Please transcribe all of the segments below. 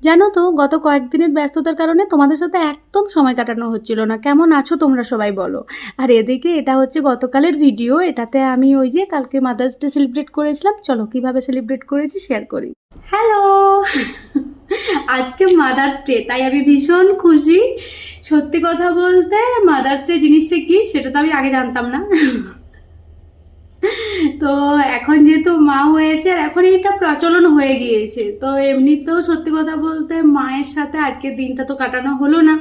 জানো তো, গত কয়েকদিনের ব্যস্ততার কারণে তোমাদের সাথে একদম সময় কাটানো হচ্ছিল না। কেমন আছো তোমরা সবাই বলো। আর এদিকে এটা হচ্ছে গতকালের ভিডিও, এটাতে আমি ওই যে কালকে মাদার্স ডে সেলিব্রেট করেছিলাম। চলো কিভাবে সেলিব্রেট করেছি শেয়ার করি। হ্যালো, আজকে মাদার্স ডে, তাই আমি ভীষণ খুশি। সত্যি কথা বলতে মাদার্স ডে জিনিসটা কি সেটা তো আমি আগে জানতাম না। তো এখন যেহেতু মা হয়েছে আর এখন এটা প্রচলন হয়ে গিয়েছে, তো এমনিতেও সত্যি কথা বলতে মায়ের সাথে আজকের দিনটা তো কাটানো হলো না।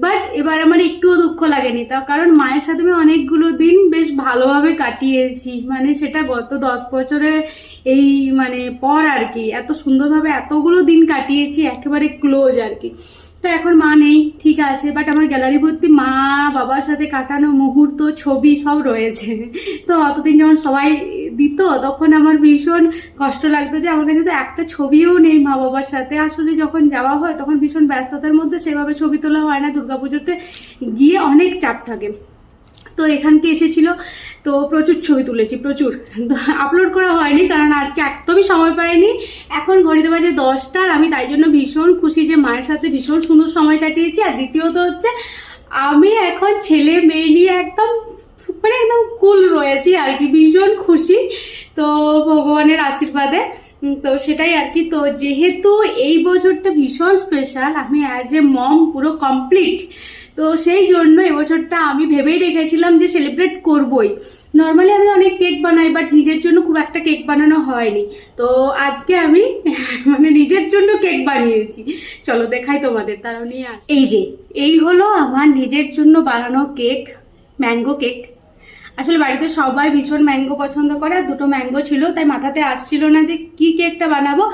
বাট এবার আমার একটুও দুঃখ লাগেনি, তার কারণ মায়ের সাথে আমি অনেকগুলো দিন বেশ ভালোভাবে কাটিয়েছি। মানে সেটা গত 10 বছরে এই মানে পর আর কি, এত সুন্দরভাবে এতগুলো দিন কাটিয়েছি, একেবারে ক্লোজ আর কি। তো এখন মা নেই, ঠিক আছে, বাট আমার গ্যালারি ভর্তি মা বাবার সাথে কাটানো মুহূর্ত, ছবি সব রয়েছে। তো অতদিন যখন সবাই দিত তখন আমার ভীষণ কষ্ট লাগতো যে আমার কাছে তো একটা ছবিও নেই মা বাবার সাথে। আসলে যখন যাওয়া হয় তখন ভীষণ ব্যস্ততার মধ্যে সেভাবে ছবি তোলা হয় না, দুর্গাপুজোতে গিয়ে অনেক চাপ থাকে। তো এখানকে এসেছিল, তো প্রচুর ছবি তুলেছি, প্রচুর। তো আপলোড করা হয়নি কারণ আজকে একদমই সময় পাইনি। এখন ঘড়িতে বাজে 10টা, আর আমি তাই জন্য ভীষণ খুশি যে মায়ের সাথে ভীষণ সুন্দর সময় কাটিয়েছি। আর দ্বিতীয়ত হচ্ছে আমি এখন ছেলে মেয়ে নিয়ে একদম মানে একদম কুল রয়েছি আর কি, ভীষণ খুশি। তো ভগবানের আশীর্বাদে তো সেটাই আর কি। তো যেহেতু এই বছরটা ভীষণ স্পেশাল, আমি অ্যাজ এ মম পুরো কমপ্লিট, তো সেই জন্য এবছরটা আমি ভেবেই রেখেছিলাম যে সেলিব্রেট করবই। নর্মালি আমি অনেক কেক বানাই, বাট নিজের জন্য খুব একটা কেক বানানো হয়নি। তো আজকে আমি মানে নিজের জন্য কেক বানিয়েছি। চলো দেখাই তোমাদের, তারাও নিয়ে এই যে এই হলো আমার নিজের জন্য বানানো কেক, ম্যাঙ্গো কেক। আসলে বাড়িতে সবাই ভীষণ ম্যাঙ্গো পছন্দ করে, আর দুটো ম্যাঙ্গো ছিল, তাই মাথাতে আসছিল না যে কি কেকটা বানাবো।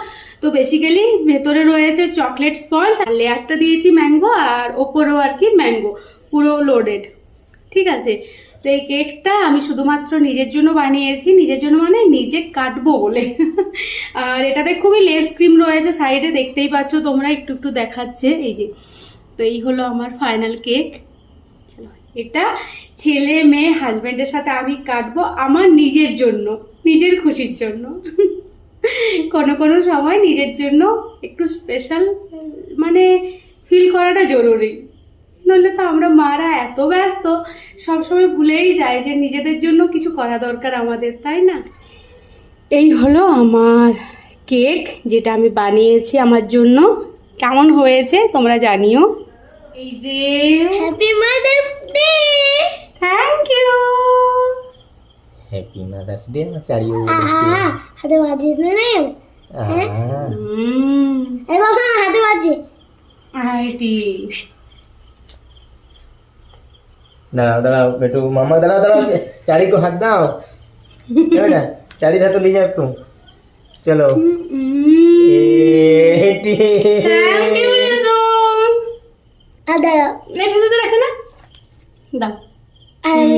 তো বেসিক্যালি ভেতরে রয়েছে চকলেট স্পঞ্জ, আর লেয়ারটা দিয়েছি ম্যাঙ্গো, আর ওপরেও আর কি ম্যাঙ্গো, পুরো লোডেড। ঠিক আছে, তো এই কেকটা আমি শুধুমাত্র নিজের জন্য বানিয়েছি। নিজের জন্য মানে নিজে কাটবো বলে। আর এটাতে খুবই লেস ক্রিম রয়েছে সাইডে, দেখতেই পাচ্ছ তোমরা, একটু একটু দেখাচ্ছে এই যে। তো এই হলো আমার ফাইনাল কেক। এটা ছেলে মেয়ে হাজব্যান্ডের সাথে আমি কাটবো আমার নিজের জন্য, নিজের খুশির জন্য। কোনো কোনো সময় নিজের জন্য একটু স্পেশাল মানে ফিল করাটা জরুরি, নইলে তো আমরা মারা এত ব্যস্ত সবসময় ভুলেই যাই যে নিজেদের জন্য কিছু করা দরকার আমাদের, তাই না? এই হলো আমার কেক, যেটা আমি বানিয়েছি আমার জন্য। কেমন হয়েছে তোমরা জানিও। এই যে happy mother's day. Thank you. Happy mother's day চারিও হাতে বাজিস না রে? এ বাবা হাতে বাজে। আইটি দাঁড়াও দাঁড়াও একটু মামা, দাঁড়াও দাঁড়াও, চারি को हाथ দাও না, চারির হাতে নিয়ে যাও একটু, চলো। এটি থ্যাংক ইউ রেসু। দাঁড়া এটা সাথে রাখো না, দাও। আমি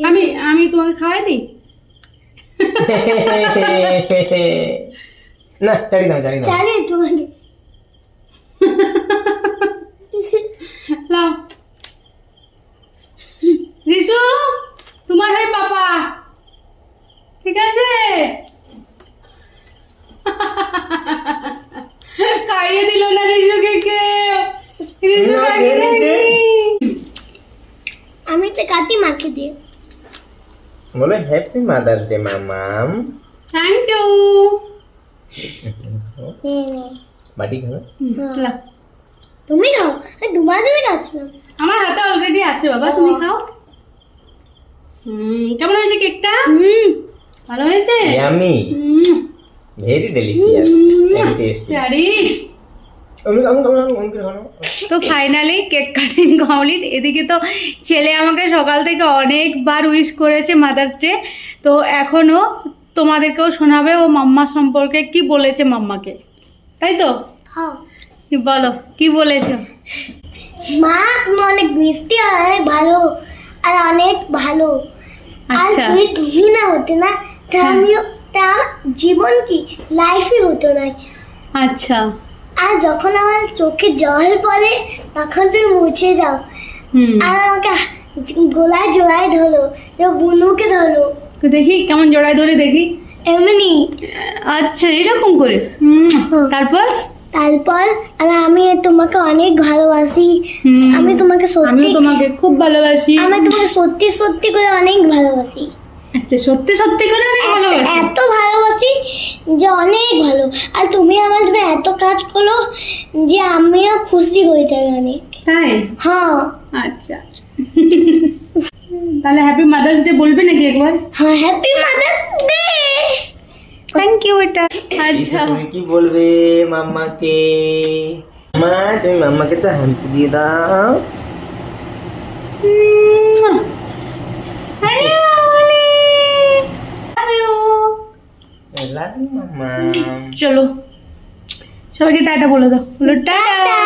আমি আমি তোমাকে খাওয়াই দিই। না চারি দাও, চারি দাও। চালে তোমাকে লাও রিসু, তোমার है পাপা, ঠিক আছে? খাইয়ে দিল না রিসুকে কেউ। রিসু খাইয়ে দেয়নি। আমি তো কাটি মাকে দিয়ে। বলো হ্যাপি মাদার্স ডে মামাম। Thank you. নে নে বাটি খাবে? লাও, তুমি খাও, দুবার ধরে খাচ্ছিলাম। আমার হাতে অলরেডি আছে বাবা, তুমি খাও। কেমন হয়েছে কেকটা? ভালো হয়েছে? Yummy, very delicious, very tasty. চারি। তো ফাইনালি কেক কাটিং কমপ্লিট। এদিকে তো ছেলে আমাকে সকাল থেকে অনেকবার উইশ করেছে মাদার্স ডে, তো এখনও তোমাদেরকেও শোনাবে ও মাম্মা সম্পর্কে কি বলেছে মাম্মাকে, তাই তো? খাও কি বলো, কি বলেছো? মা তুমি অনেক মিষ্টি আর অনেক ভালো, আর অনেক ভালো। আর আচ্ছা, তুমি না হতে না তা আমিও, তা জীবন কি লাইফই হতো না। আচ্ছা। আর যখন আমার চোখে জল পড়ে তখন তুমি মুছে যাও, আর আমাকে গোলায় জোড়ায় ধরো, বুনুকে ধরো। তো দেখি কেমন জড়ায় ধরে দেখি। এমনি আচ্ছা, এরকম করে। তারপর তারপর আর আমি তোমাকে অনেক ভালোবাসি। হুম। আমি তোমাকে আমিও সত্যি তোমাকে খুব ভালোবাসি। আমি তোমাকে সত্যি সত্যি করে অনেক ভালোবাসি। আচ্ছা, সত্যি সত্যি করে অনেক ভালোবাসি। এত ভালোবাসি যে অনেক ভালো। আর তুমি আমার জন্য এত কাজ করো যে আমিও খুশি হয়ে যাই অনেক। তাই? হ্যাঁ আচ্ছা। তাহলে হ্যাপি মাদার্স ডে বলবে নাকি একবার? হ্যাঁ, happy mother's day. Thank you এটা। আচ্ছা, তুমি কি বলবে মাম্মাকে? মা তুমি মাম্মাকে তো হ্যান্ড দিয়ে দাও। লাভ ইউ মাম্মা। চলো সবাইকে টাটা বলে দাও। বলো টাটা।